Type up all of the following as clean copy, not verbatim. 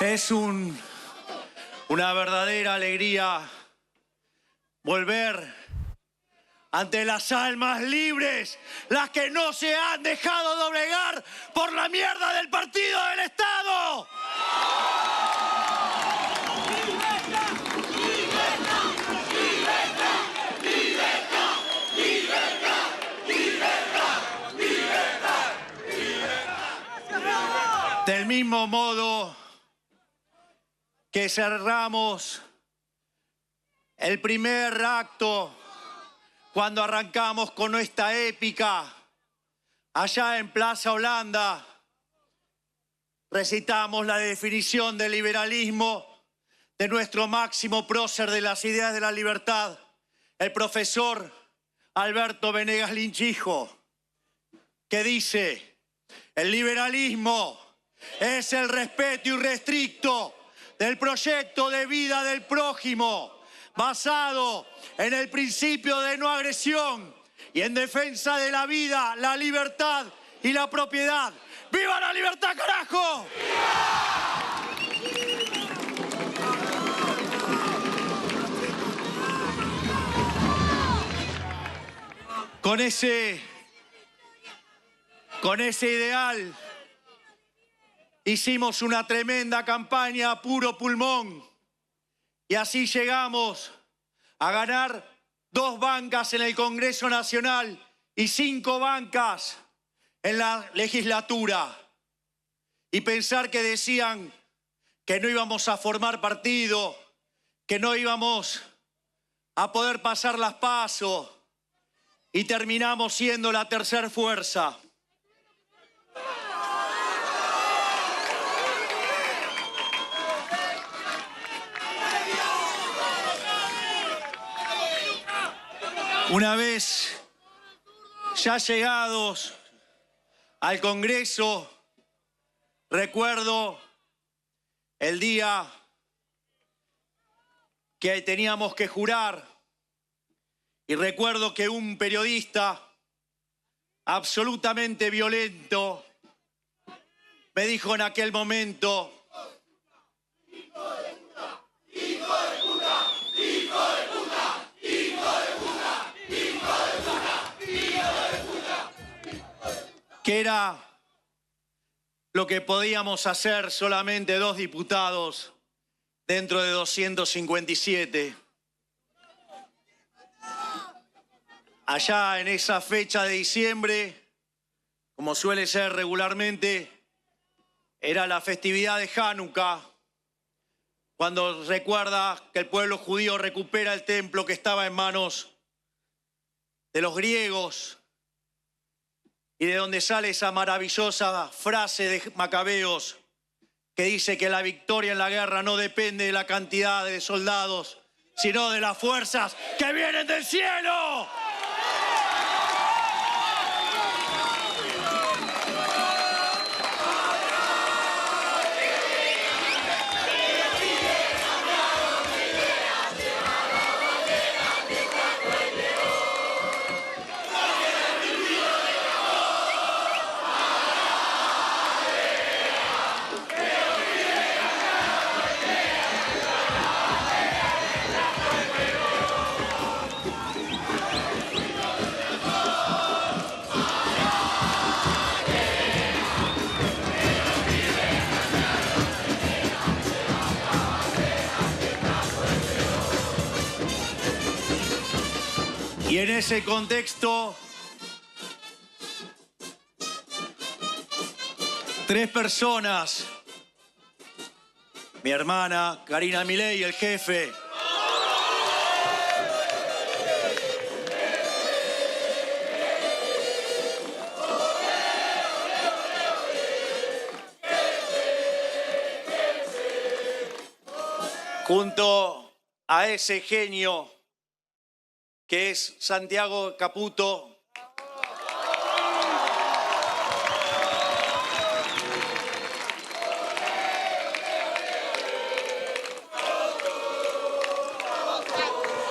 Es una verdadera alegría volver ante las almas libres, las que no se han dejado doblegar por la mierda del partido del Estado. Del mismo modo que cerramos el primer acto cuando arrancamos con esta épica allá en Plaza Holanda, recitamos la definición del liberalismo de nuestro máximo prócer de las ideas de la libertad, el profesor Alberto Venegas Linchijo, que dice: el liberalismo es el respeto irrestricto del proyecto de vida del prójimo, basado en el principio de no agresión y en defensa de la vida, la libertad y la propiedad. ¡Viva la libertad, carajo! Con ese ideal hicimos una tremenda campaña a puro pulmón y así llegamos a ganar 2 bancas en el Congreso Nacional y 5 bancas en la legislatura. Y pensar que decían que no íbamos a formar partido, que no íbamos a poder pasar las PASO, y terminamos siendo la tercer fuerza. Una vez ya llegados al Congreso, recuerdo el día que teníamos que jurar y recuerdo que un periodista absolutamente violento me dijo en aquel momento: que era lo que podíamos hacer solamente 2 diputados dentro de 257. Allá en esa fecha de diciembre, como suele ser regularmente, era la festividad de Hanukkah, cuando recuerda que el pueblo judío recupera el templo que estaba en manos de los griegos, y de donde sale esa maravillosa frase de Macabeos que dice que la victoria en la guerra no depende de la cantidad de soldados, sino de las fuerzas que vienen del cielo. Y en ese contexto, 3 personas, mi hermana Karina Milei, el jefe, junto a ese genio que es Santiago Caputo,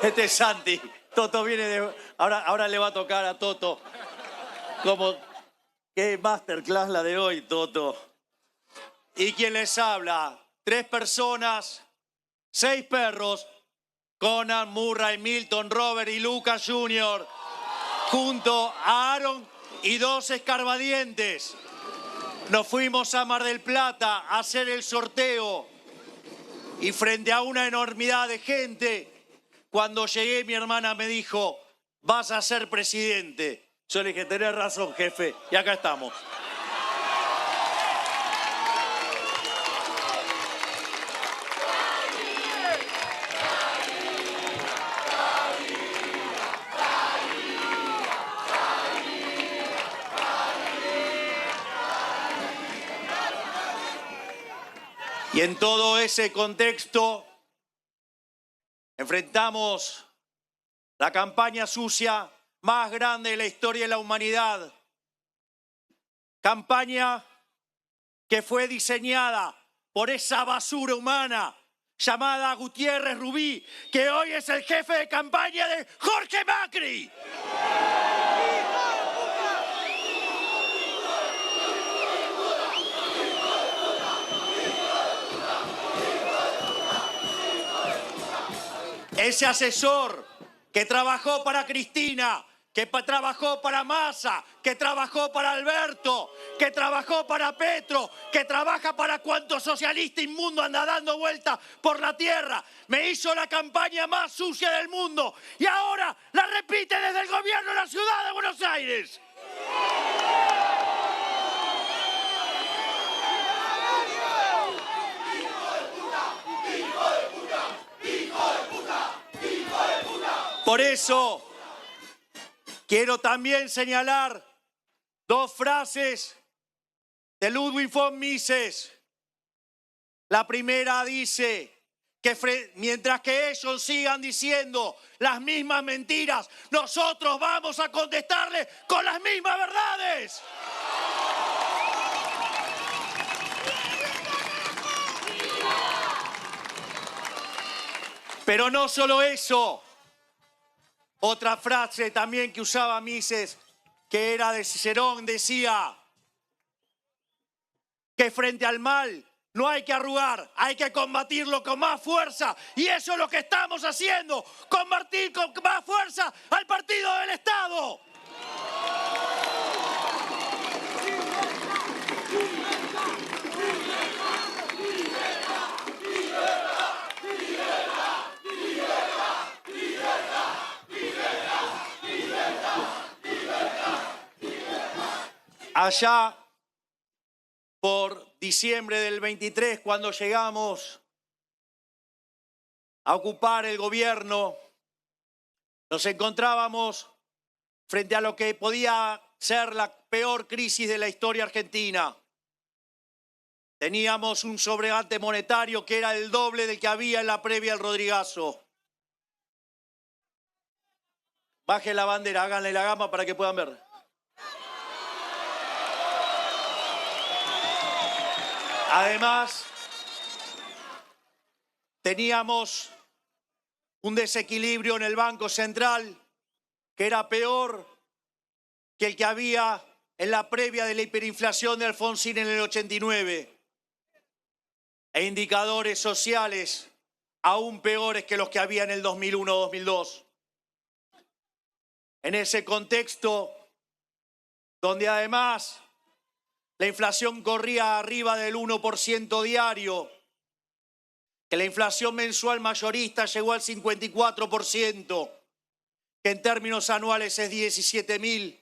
este es Santi. Toto viene de... Ahora le va a tocar a Toto. Como... Qué masterclass la de hoy, Toto. Y quien les habla, 3 personas, 6 perros, Conan, Murray, Milton, Robert y Lucas Jr., junto a Aaron y 2 escarbadientes. Nos fuimos a Mar del Plata a hacer el sorteo y frente a una enormidad de gente, cuando llegué mi hermana me dijo, vas a ser presidente. Yo le dije, tenés razón, jefe, y acá estamos. Y en todo ese contexto enfrentamos la campaña sucia más grande de la historia de la humanidad. Campaña que fue diseñada por esa basura humana llamada Gutiérrez Rubí, que hoy es el jefe de campaña de Jorge Macri. Ese asesor que trabajó para Cristina, que trabajó para Massa, que trabajó para Alberto, que trabajó para Petro, que trabaja para cuanto socialista inmundo anda dando vueltas por la tierra. Me hizo la campaña más sucia del mundo y ahora la repite desde el gobierno de la ciudad de Buenos Aires. Por eso quiero también señalar 2 frases de Ludwig von Mises. La primera dice que mientras que ellos sigan diciendo las mismas mentiras, nosotros vamos a contestarles con las mismas verdades. Pero no solo eso. Otra frase también que usaba Mises, que era de Cicerón, decía que frente al mal no hay que arrugar, hay que combatirlo con más fuerza. Y eso es lo que estamos haciendo, combatir con más fuerza al partido del Estado. Allá por diciembre del 23, cuando llegamos a ocupar el gobierno, nos encontrábamos frente a lo que podía ser la peor crisis de la historia argentina. Teníamos un sobregante monetario que era el doble del que había en la previa al Rodrigazo. Baje la bandera, háganle la gama para que puedan ver. Además, teníamos un desequilibrio en el Banco Central que era peor que el que había en la previa de la hiperinflación de Alfonsín en el 89. E indicadores sociales aún peores que los que había en el 2001-2002. En ese contexto, donde además la inflación corría arriba del 1% diario, que la inflación mensual mayorista llegó al 54%, que en términos anuales es 17.000.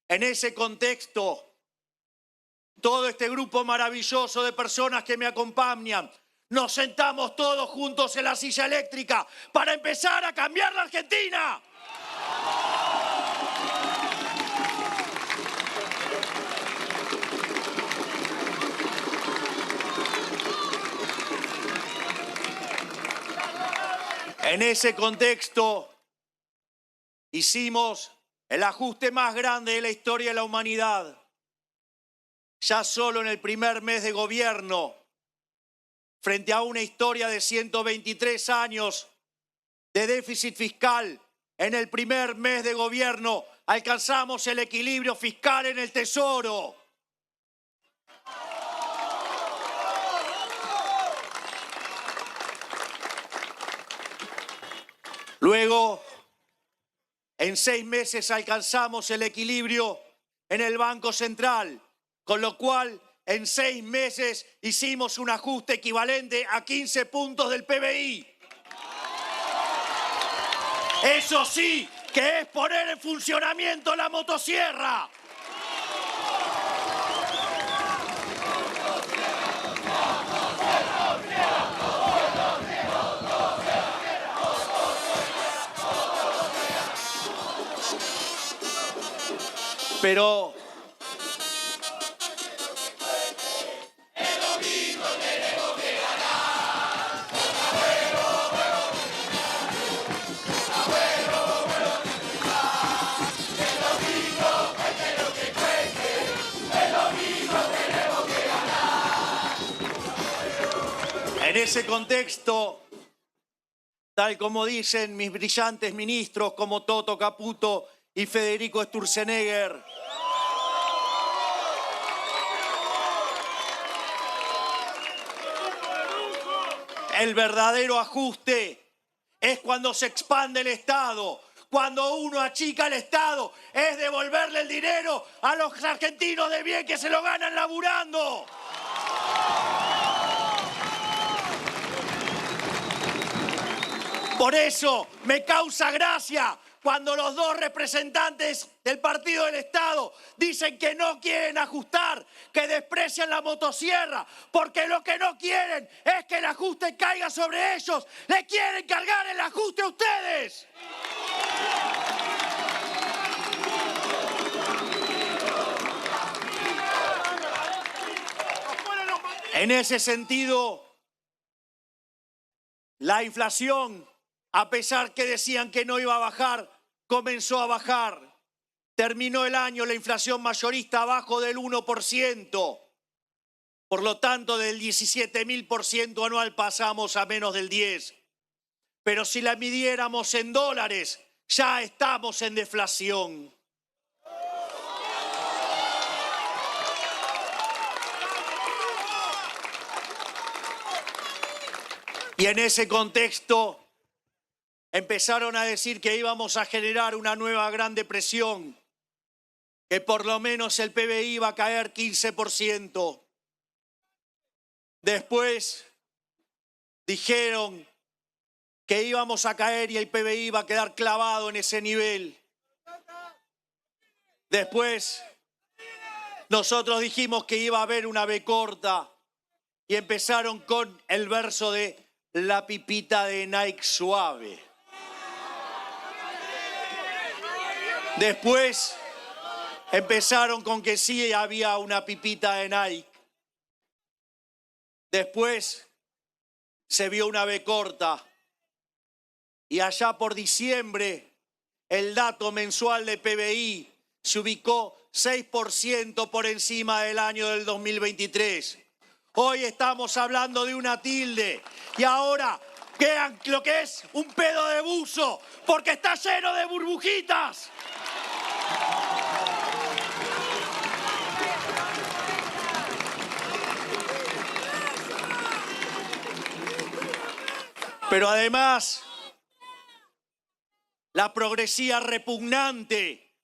En ese contexto, todo este grupo maravilloso de personas que me acompañan, nos sentamos todos juntos en la silla eléctrica para empezar a cambiar la Argentina. En ese contexto hicimos el ajuste más grande de la historia de la humanidad. Ya solo en el primer mes de gobierno, frente a una historia de 123 años de déficit fiscal, en el primer mes de gobierno alcanzamos el equilibrio fiscal en el Tesoro. Luego, en 6 meses alcanzamos el equilibrio en el Banco Central, con lo cual en 6 meses hicimos un ajuste equivalente a 15 puntos del PBI. Eso sí, que es poner en funcionamiento la motosierra. Pero en ese contexto, tal como dicen mis brillantes ministros como Toto Caputo y Federico Sturzenegger, el verdadero ajuste es cuando se expande el Estado. Cuando uno achica el Estado es devolverle el dinero a los argentinos de bien que se lo ganan laburando. Por eso me causa gracia cuando los dos representantes del Partido del Estado dicen que no quieren ajustar, que desprecian la motosierra, porque lo que no quieren es que el ajuste caiga sobre ellos. ¡Le quieren cargar el ajuste a ustedes! En ese sentido, la inflación, a pesar que decían que no iba a bajar, comenzó a bajar. Terminó el año la inflación mayorista abajo del 1%. Por lo tanto, del 17.000% anual pasamos a menos del 10%. Pero si la midiéramos en dólares, ya estamos en deflación. Y en ese contexto empezaron a decir que íbamos a generar una nueva gran depresión, que por lo menos el PBI iba a caer 15%. Después dijeron que íbamos a caer y el PBI iba a quedar clavado en ese nivel. Después nosotros dijimos que iba a haber una B corta y empezaron con el verso de la pipita de Nike suave. Después empezaron con que sí había una pipita de Nike. Después se vio una B corta. Y allá por diciembre, el dato mensual de PBI se ubicó 6% por encima del año del 2023. Hoy estamos hablando de una tilde. Y ahora vean lo que es un pedo de buzo, porque está lleno de burbujitas. Pero además, la progresía repugnante,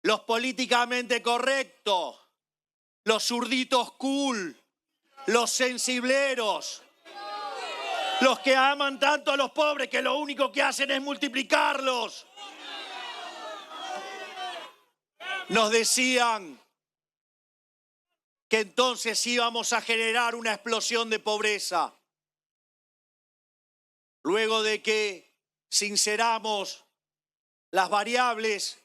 los políticamente correctos, los zurditos cool, los sensibleros, los que aman tanto a los pobres que lo único que hacen es multiplicarlos, nos decían que entonces íbamos a generar una explosión de pobreza. Luego de que sinceramos las variables,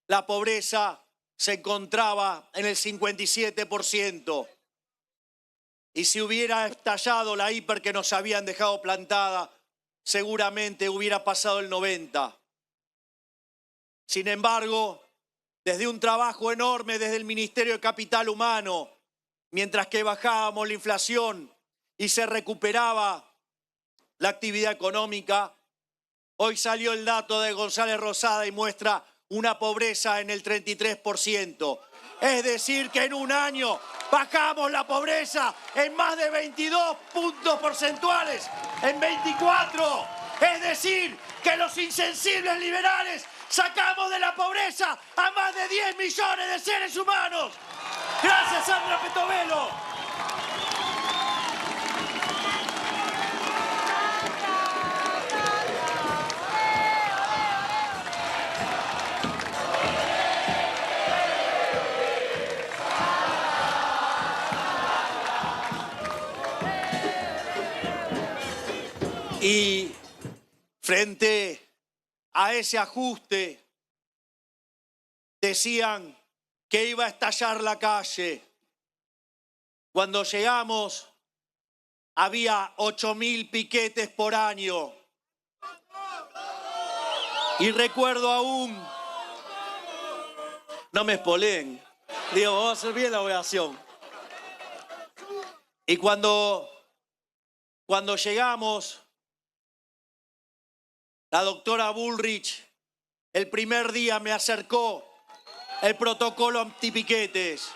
la pobreza se encontraba en el 57%. Y si hubiera estallado la hiper que nos habían dejado plantada, seguramente hubiera pasado el 90%. Sin embargo, desde un trabajo enorme desde el Ministerio de Capital Humano, mientras que bajábamos la inflación y se recuperaba la actividad económica, hoy salió el dato de González Rosada y muestra una pobreza en el 33%. Es decir, que en un año bajamos la pobreza en más de 22 puntos porcentuales, en 24. Es decir, que los insensibles liberales sacamos de la pobreza a más de 10 millones de seres humanos. Gracias, Sandra Petovelo. Y frente a ese ajuste, decían que iba a estallar la calle. Cuando llegamos, había 8.000 piquetes por año. Y recuerdo aún, no me espoleen, digo, vamos a hacer bien la oración. Y cuando llegamos, la doctora Bullrich el primer día me acercó el protocolo antipiquetes.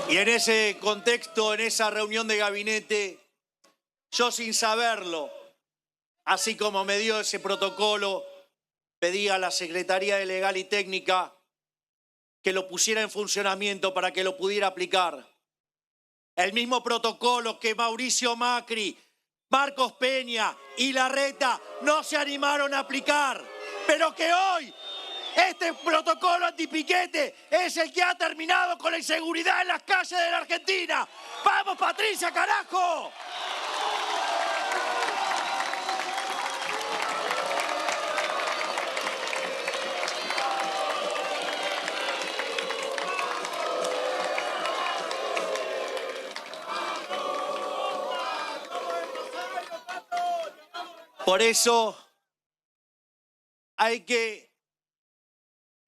Y en ese contexto, en esa reunión de gabinete, yo sin saberlo, así como me dio ese protocolo, pedí a la Secretaría de Legal y Técnica que lo pusiera en funcionamiento para que lo pudiera aplicar. El mismo protocolo que Mauricio Macri, Marcos Peña y Larreta no se animaron a aplicar, pero que hoy este protocolo antipiquete es el que ha terminado con la inseguridad en las calles de la Argentina. ¡Vamos, Patricia, carajo! Por eso hay que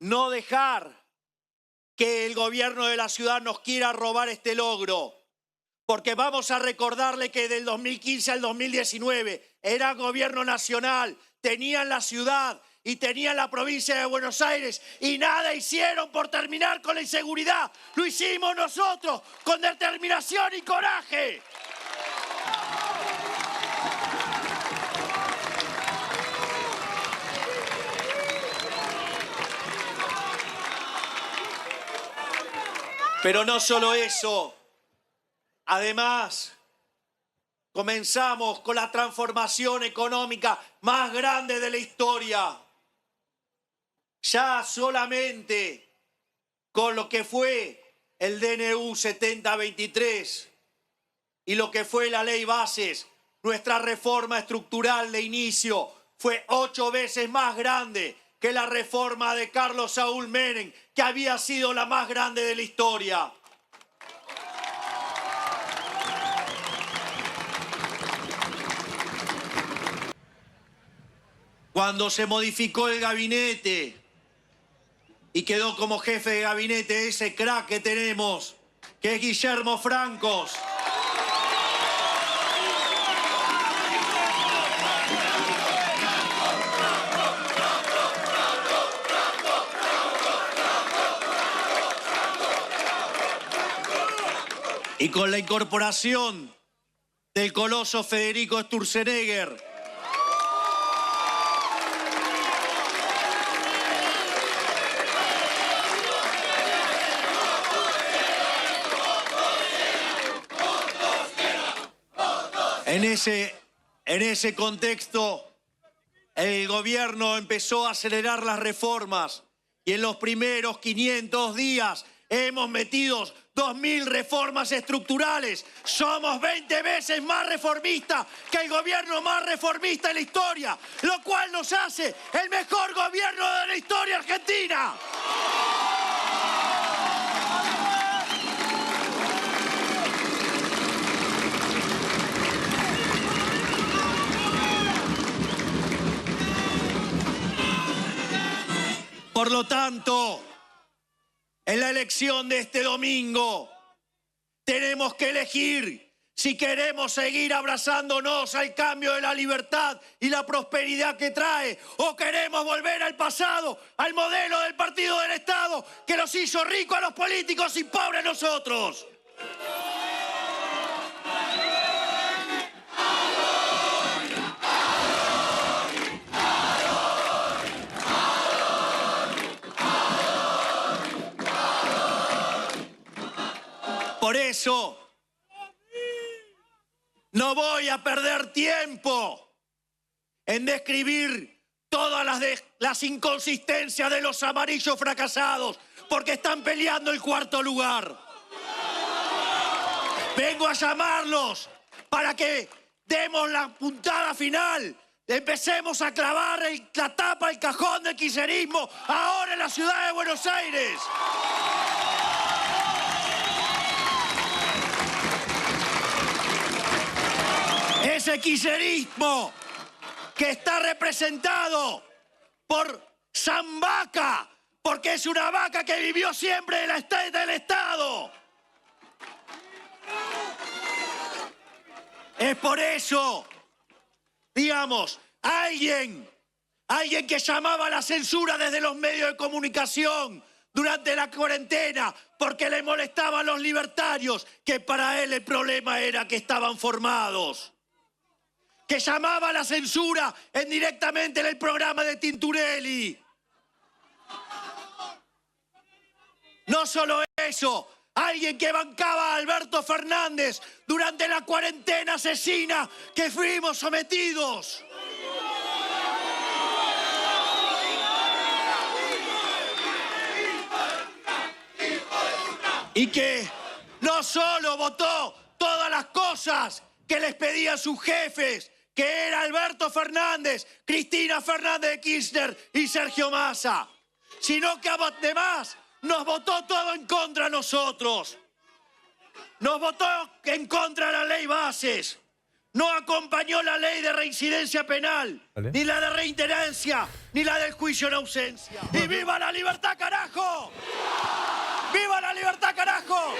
no dejar que el gobierno de la ciudad nos quiera robar este logro, porque vamos a recordarle que del 2015 al 2019 era gobierno nacional, tenían la ciudad y tenían la provincia de Buenos Aires y nada hicieron por terminar con la inseguridad. Lo hicimos nosotros con determinación y coraje. Pero no solo eso, además comenzamos con la transformación económica más grande de la historia. Ya solamente con lo que fue el DNU 7023 y lo que fue la Ley Bases, nuestra reforma estructural de inicio fue 8 veces más grande que la reforma de Carlos Saúl Menem, que había sido la más grande de la historia. Cuando se modificó el gabinete y quedó como jefe de gabinete ese crack que tenemos, que es Guillermo Francos. Y con la incorporación del coloso Federico Sturzenegger, en ese contexto, el gobierno empezó a acelerar las reformas y en los primeros 500 días hemos metido 2.000 reformas estructurales. Somos 20 veces más reformistas que el gobierno más reformista en la historia, lo cual nos hace el mejor gobierno de la historia argentina. Por lo tanto, en la elección de este domingo, tenemos que elegir si queremos seguir abrazándonos al cambio de la libertad y la prosperidad que trae, o queremos volver al pasado, al modelo del partido del Estado que los hizo ricos a los políticos y pobres a nosotros. Por eso, no voy a perder tiempo en describir todas las inconsistencias de los amarillos fracasados, porque están peleando el cuarto lugar. Vengo a llamarlos para que demos la puntada final, empecemos a clavar la tapa al cajón del kirchnerismo ahora en la ciudad de Buenos Aires. Ese kirchnerismo que está representado por San Vaca, porque es una vaca que vivió siempre del Estado. Es por eso, digamos, alguien que llamaba a la censura desde los medios de comunicación durante la cuarentena porque le molestaban los libertarios, que para él el problema era que estaban formados. Que llamaba a la censura directamente en el programa de Tinturelli. No solo eso, alguien que bancaba a Alberto Fernández durante la cuarentena asesina que fuimos sometidos. Y que no solo votó todas las cosas que les pedían sus jefes, que era Alberto Fernández, Cristina Fernández de Kirchner y Sergio Massa, sino que además nos votó todo en contra a nosotros. Nos votó en contra de la ley Bases. No acompañó la ley de reincidencia penal, ni la de reiterancia, ni la del juicio en ausencia. ¡Y viva la libertad, carajo! ¡Viva la libertad, carajo!